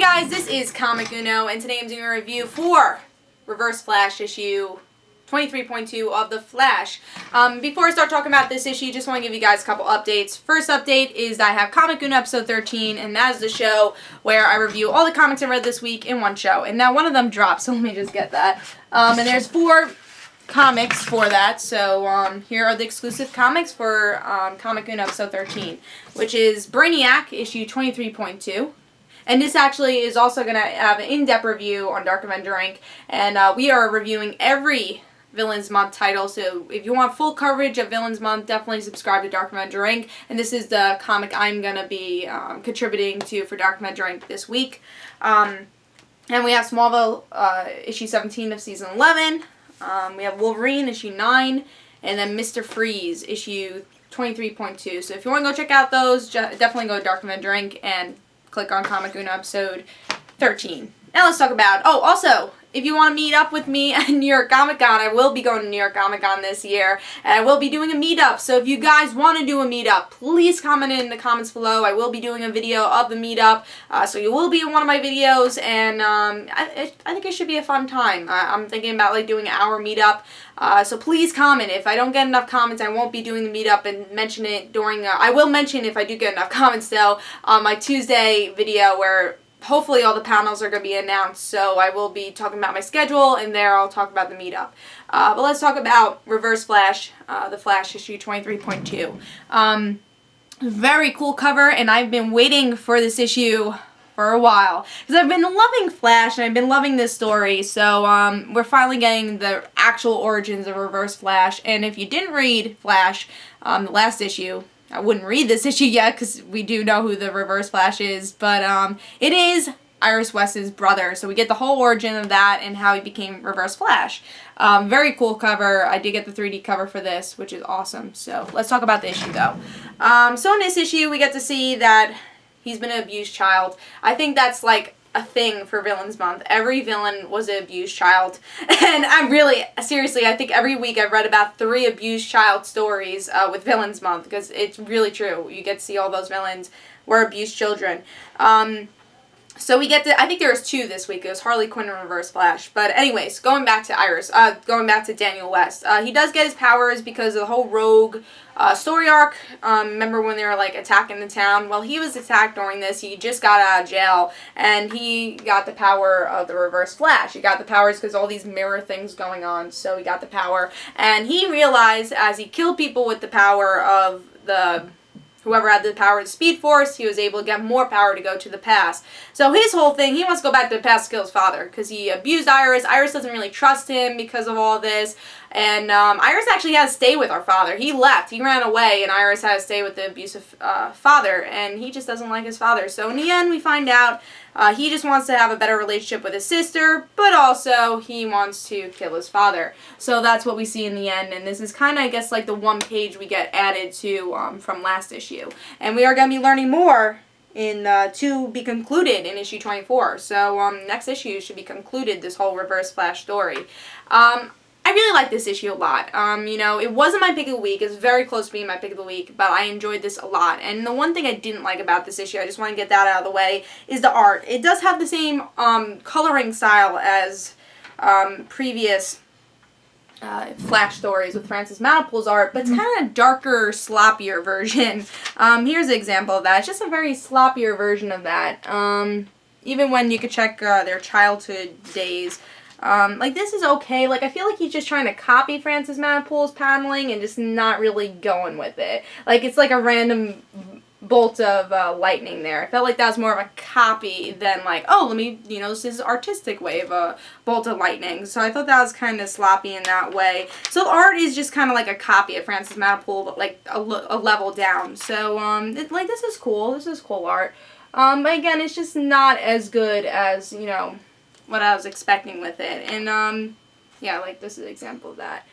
guys, this is Comic Uno, and today I'm doing a review for Reverse Flash issue 23.2 of The Flash. Before I start talking about this issue, just want to give you guys a couple updates. First update is that I have Comic Uno episode 13, and that is the show where I review all the comics I read this week in one show. And now one of them dropped, so let me just get that. And there's 4 comics for that, so here are the exclusive comics for Comic Uno episode 13, which is Brainiac issue 23.2. And this actually is also going to have an in-depth review on Dark Avenger Inc. And we are reviewing every Villains Month title, so if you want full coverage of Villains Month, definitely subscribe to Dark Avenger Inc. And this is the comic I'm going to be contributing to for Dark Avenger Inc. this week. And we have Smallville issue 17 of season 11. We have Wolverine issue 9. And then Mr. Freeze issue 23.2. So if you want to go check out those, definitely go to Dark Avenger Inc. and click on Comic Uno episode 13. Now let's talk about, also, if you want to meet up with me at New York Comic Con, I will be going to New York Comic Con this year, and I will be doing a meetup. So if you guys want to do a meetup, please comment in the comments below. I will be doing a video of the meetup, so you will be in one of my videos, and I think it should be a fun time. I'm thinking about like doing an hour meetup, so please comment. If I don't get enough comments, I won't be doing the meetup and mention it during, I will mention if I do get enough comments though, on my Tuesday video where hopefully all the panels are going to be announced, so I will be talking about my schedule, and there I'll talk about the meetup. But let's talk about Reverse Flash, The Flash issue 23.2. Very cool cover, and I've been waiting for this issue for a while, because I've been loving Flash, and I've been loving this story, so we're finally getting the actual origins of Reverse Flash. And if you didn't read Flash, the last issue, I wouldn't read this issue yet because we do know who the Reverse Flash is, but it is Iris West's brother, so we get the whole origin of that and how he became Reverse Flash. Very cool cover. I did get the 3D cover for this, which is awesome. So let's talk about the issue though. So in this issue we get to see that he's been an abused child. I think that's like a thing for Villains Month. Every villain was an abused child, and I'm really, seriously, I think every week I've read about 3 abused child stories with Villains Month, because it's really true. You get to see all those villains were abused children. So we get to, I think there was 2 this week. It was Harley Quinn and Reverse Flash. But anyways, going back to going back to Daniel West. He does get his powers because of the whole Rogue story arc. Remember when they were like attacking the town? Well, he was attacked during this. He just got out of jail, and he got the power of the Reverse Flash. He got the powers because all these mirror things going on, so he got the power. And he realized as he killed people with the power of whoever had the power of the Speed Force, he was able to get more power to go to the past. So his whole thing, he wants to go back to the past to kill his father, because he abused Iris. Iris doesn't really trust him because of all this. And Iris actually had to stay with our father. He left. He ran away, and Iris had to stay with the abusive father, and he just doesn't like his father. So in the end, we find out he just wants to have a better relationship with his sister, but also he wants to kill his father. So that's what we see in the end, and this is kind of, I guess, like the one page we get added to from last issue. And we are going to be learning more in to be concluded in issue 24. So next issue should be concluded, this whole Reverse Flash story. I really like this issue a lot. You know, it wasn't my pick of the week. It's very close to being my pick of the week, but I enjoyed this a lot. And the one thing I didn't like about this issue, I just want to get that out of the way, is the art. It does have the same coloring style as previous Flash stories with Francis Manapool's art, but it's kind of a darker, sloppier version. Here's an example of that. It's just a very sloppier version of that. Even when you could check their childhood days. Like, this is okay. Like, I feel like he's just trying to copy Francis Manapool's paneling and just not really going with it. Like, it's like a random bolt of lightning there. I felt like that was more of a copy than like, oh, let me, you know, this is artistic way of a bolt of lightning. So I thought that was kind of sloppy in that way. So the art is just kind of like a copy of Francis Manapool, but like a level down. So, like, this is cool. This is cool art. But again, it's just not as good as, you know, what I was expecting with it. And, yeah, like, this is an example of that.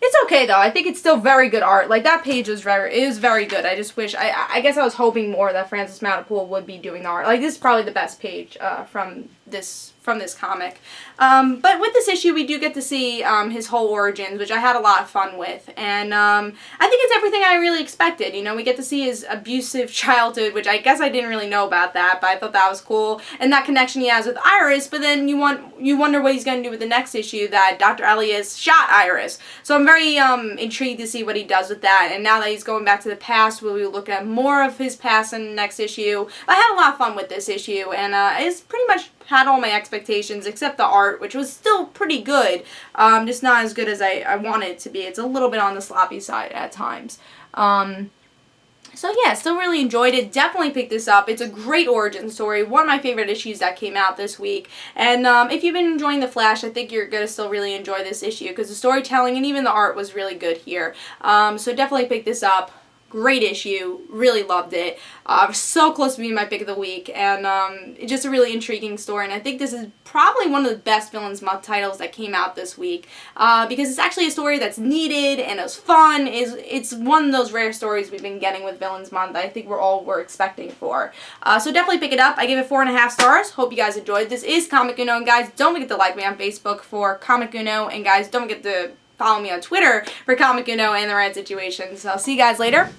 It's okay, though. I think it's still very good art. Like, that page was very good. I just wish, I guess I was hoping more that Francis Manapool would be doing the art. Like, this is probably the best page from this comic. But with this issue, we do get to see his whole origins, which I had a lot of fun with. And I think it's everything I really expected. You know, we get to see his abusive childhood, which I guess I didn't really know about that, but I thought that was cool. And that connection he has with Iris, but then you wonder what he's going to do with the next issue, that Dr. Elias shot Iris. So I'm very intrigued to see what he does with that. And now that he's going back to the past, we'll be looking at more of his past in the next issue. I had a lot of fun with this issue, and it's pretty much had all my expectations except the art, which was still pretty good, just not as good as I wanted it to be. It's a little bit on the sloppy side at times. So yeah, still really enjoyed it. Definitely pick this up. It's a great origin story. One of my favorite issues that came out this week. And if you've been enjoying The Flash, I think you're going to still really enjoy this issue because the storytelling and even the art was really good here. So definitely pick this up. Great issue. Really loved it. So close to being my pick of the week. And it's just a really intriguing story. And I think this is probably one of the best Villains Month titles that came out this week. Because it's actually a story that's needed and it's fun. It's one of those rare stories we've been getting with Villains Month that I think we're expecting for. So definitely pick it up. I give it 4.5 stars. Hope you guys enjoyed. This is Comic Uno. And guys, don't forget to like me on Facebook for Comic Uno. And guys, don't forget to follow me on Twitter for Comic Uno and the Rant Situations. So I'll see you guys later.